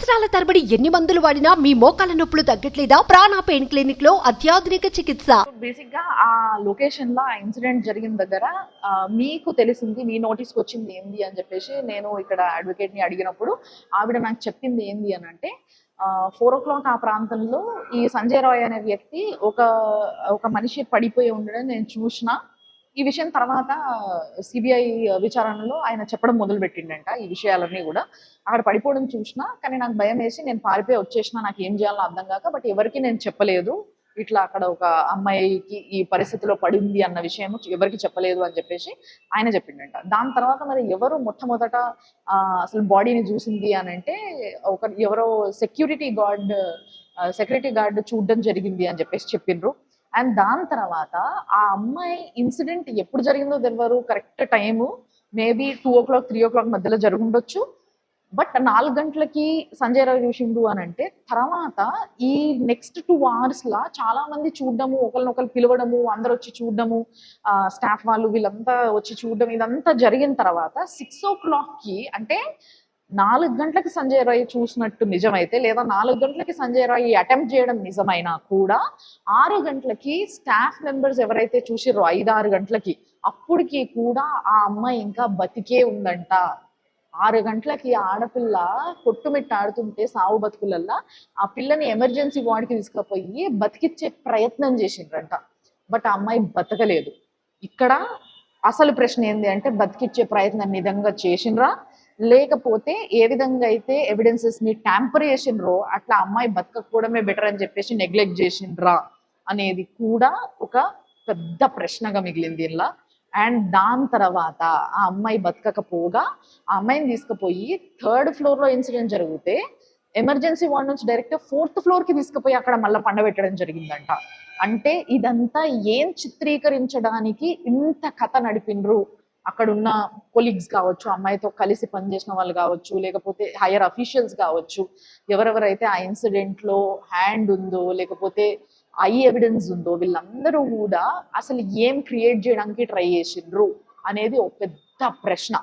సంవత్సరాల తరబడి ఎన్ని మందులు వాడినా మీ మోకాల నొప్పులు తగ్గట్లేదా? ప్రాణ పెయిన్ క్లినిక్ లో అత్యాధునిక చికిత్స. బేసిక్ గా ఆ లొకేషన్ లో ఆ ఇన్సిడెంట్ జరిగిన దగ్గర మీకు తెలిసింది, మీ నోటీస్ వచ్చింది ఏంది అని చెప్పేసి నేను ఇక్కడ అడ్వకేట్ ని అడిగినప్పుడు ఆవిడ నాకు చెప్పింది ఏంది అని అంటే 4 o'clock ఆ ప్రాంతంలో ఈ సంజయ్ రాయ్ అనే వ్యక్తి ఒక మనిషి పడిపోయి ఉండడం నేను చూసిన. ఈ విషయం తర్వాత సిబిఐ విచారణలో ఆయన చెప్పడం మొదలు పెట్టిండంట ఈ విషయాలన్నీ కూడా. అక్కడ పడిపోవడం చూసిన, కానీ నాకు భయం వేసి నేను పారిపోయి వచ్చేసిన, నాకు ఏం చేయాలో అర్థం కాక. బట్ ఎవరికి నేను చెప్పలేదు, ఇట్లా అక్కడ ఒక అమ్మాయికి ఈ పరిస్థితిలో పడింది అన్న విషయం ఎవరికి చెప్పలేదు అని చెప్పేసి ఆయన చెప్పిండంట. దాని తర్వాత మరి ఎవరు మొట్టమొదట అసలు బాడీని చూసింది అని అంటే ఎవరో సెక్యూరిటీ గార్డ్ చూడడం జరిగింది అని చెప్పేసి చెప్పిండ్రు. అండ్ దాని తర్వాత ఆ అమ్మాయి ఇన్సిడెంట్ ఎప్పుడు జరిగిందో తెలియదు, correct time maybe 2 o'clock 3 o'clock మధ్యలో జరుగుండొచ్చు. బట్ 4 గంటలకి సంజయ్ రాయ్ చూసిండు అని అంటే తర్వాత ఈ నెక్స్ట్ 2 hours లా చాలా మంది చూడడము, ఒకరినొకరు పిలవడము, అందరు వచ్చి చూడడము, స్టాఫ్ వాళ్ళు వీళ్ళంతా వచ్చి చూడడం, ఇదంతా జరిగిన తర్వాత 6 o'clock కి అంటే 4 గంటలకి సంజయ్ రాయ్ చూసినట్టు నిజమైతే, లేదా 4 గంటలకి సంజయ్ రాయ్ అటెంప్ట్ చేయడం నిజమైనా కూడా 6 గంటలకి స్టాఫ్ మెంబర్స్ ఎవరైతే చూసిర్రో 5-6 గంటలకి అప్పటికి కూడా ఆ అమ్మాయి ఇంకా బతికే ఉందంట. 6 గంటలకి ఆడపిల్ల కొట్టుమిట్టాడుతుంటే సావు బతుకులల్లా ఆ పిల్లని ఎమర్జెన్సీ వార్డుకి తీసుకుపోయి బతికిచ్చే ప్రయత్నం చేసిండ్రంట. బట్ ఆ అమ్మాయి బతకలేదు. ఇక్కడ అసలు ప్రశ్న ఏంది అంటే, బతికిచ్చే ప్రయత్నం నిజంగా చేసిండ్రా, లేకపోతే ఏ విధంగా అయితే ఎవిడెన్సెస్ ని ట్యాంపర్ చేసిండ్రో అట్లా అమ్మాయి బతకపోవడమే బెటర్ అని చెప్పేసి నెగ్లెక్ట్ చేసిండ్రా అనేది కూడా ఒక పెద్ద ప్రశ్నగా మిగిలింది ఇలా. అండ్ దాని తర్వాత ఆ అమ్మాయి బతకకపోగా ఆ అమ్మాయిని తీసుకుపోయి 3rd floor లో ఇన్సిడెంట్ జరిగితే ఎమర్జెన్సీ వార్డ్ నుంచి డైరెక్ట్ 4th floor కి తీసుకుపోయి అక్కడ మళ్ళీ పండబెట్టడం జరిగిందంట. అంటే ఇదంతా ఏం చిత్రీకరించడానికి ఇంత కథ నడిపిండ్రు? అక్కడ ఉన్న కొలీగ్స్ కావచ్చు, అమ్మాయితో కలిసి పనిచేసిన వాళ్ళు కావచ్చు, లేకపోతే హైయర్ అఫీషియల్స్ కావచ్చు, ఎవరెవరైతే ఆ ఇన్సిడెంట్ లో హ్యాండ్ ఉందో లేకపోతే ఐ ఎవిడెన్స్ ఉందో, వీళ్ళందరూ కూడా అసలు ఏం క్రియేట్ చేయడానికి ట్రై చేసిండ్రు అనేది ఒక పెద్ద ప్రశ్న.